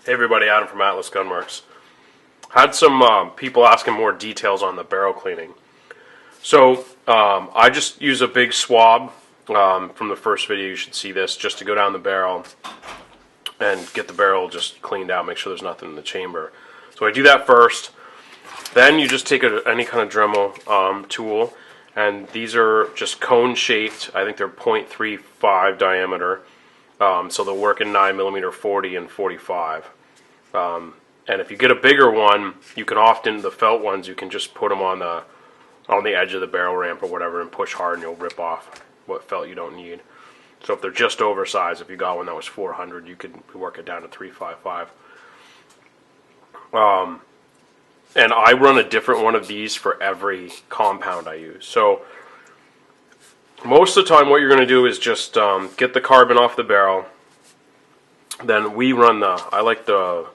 Hey everybody, Adam from Atlas Gunworks. Had some people asking more details on the barrel cleaning. So I just use a big swab from the first video. You should see this just to go down the barrel and get the barrel just cleaned out, make sure there's nothing in the chamber. So I do that first. Then you just take any kind of Dremel tool, and these are just cone shaped. I think they're 0.35 diameter. So they'll work in 9mm, 40, and 45. And if you get a bigger one, you can often, the felt ones, you can just put them on the edge of the barrel ramp or whatever and push hard and you'll rip off what felt you don't need. So if they're just oversized, if you got one that was 400, you could work it down to 355. And I run a different one of these for every compound I use. So most of the time what you're going to do is just get the carbon off the barrel. Then we run I like the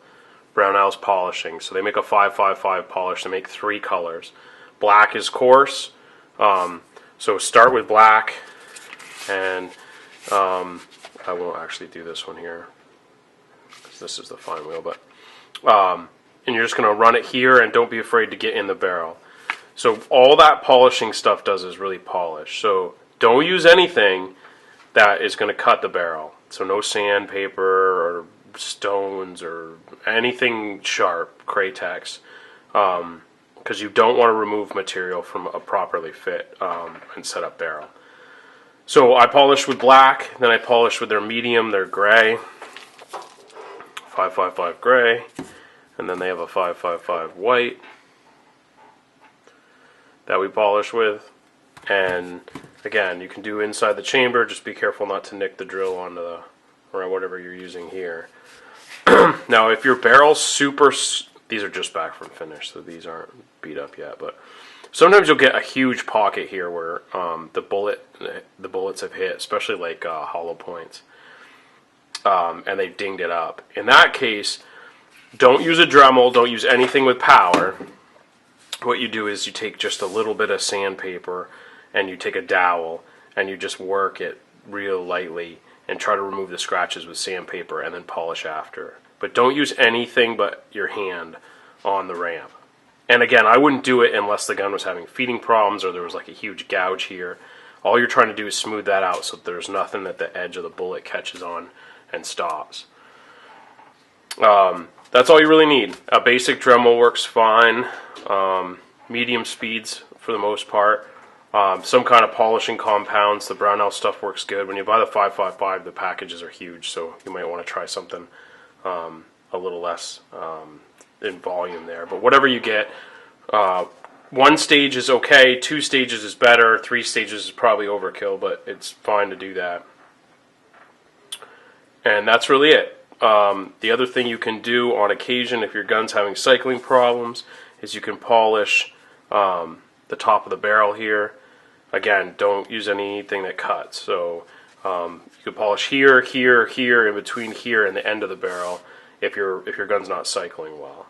Brownells polishing. So they make a 555 polish. They make 3 colors. Black is coarse. So start with black. And I won't actually do this one here, because this is the fine wheel. But and you're just going to run it here, and don't be afraid to get in the barrel. So all that polishing stuff does is really polish. So don't use anything that is going to cut the barrel. So no sandpaper or stones or anything sharp, Kratex, because you don't want to remove material from a properly fit and set up barrel. So I polish with black, then I polish with their medium, their gray, 555 gray, and then they have a 555 white that we polish with. And again, you can do inside the chamber, just be careful not to nick the drill onto or whatever you're using here. Now if your barrel's these are just back from finish, so these aren't beat up yet, but sometimes you'll get a huge pocket here where the bullets have hit, especially like hollow points, and they've dinged it up. In that case, don't use a Dremel, don't use anything with power. What you do is you take just a little bit of sandpaper and you take a dowel and you just work it real lightly and try to remove the scratches with sandpaper and then polish after. But don't use anything but your hand on the ramp. And again, I wouldn't do it unless the gun was having feeding problems or there was like a huge gouge here. All you're trying to do is smooth that out so that there's nothing that the edge of the bullet catches on and stops. That's all you really need. A basic Dremel works fine. Medium speeds for the most part. Some kind of polishing compounds. The Brownell stuff works good. When you buy the 555, the packages are huge, so you might want to try something a little less in volume there. But whatever you get, 1 stage is okay, 2 stages is better, 3 stages is probably overkill, but it's fine to do that. And that's really it. The other thing you can do on occasion if your gun's having cycling problems is you can polish the top of the barrel here. Again, don't use anything that cuts. So you can polish here, here, here, in between here and the end of the barrel if your gun's not cycling well.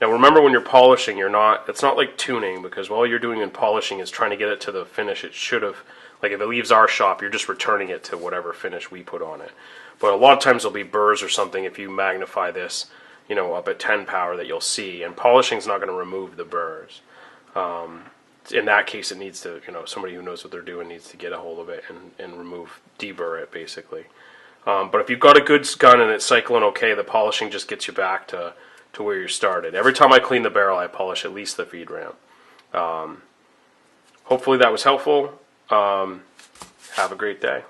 Now remember, when you're polishing, it's not like tuning, because all you're doing in polishing is trying to get it to the finish it should have. Like if it leaves our shop, you're just returning it to whatever finish we put on it. But a lot of times there'll be burrs or something if you magnify this, up at 10 power, that you'll see. And polishing's not going to remove the burrs. In that case, it needs to, somebody who knows what they're doing needs to get a hold of it and deburr it basically. But if you've got a good gun and it's cycling okay, the polishing just gets you back to where you started. Every time I clean the barrel, I polish at least the feed ramp. Hopefully that was helpful. Have a great day.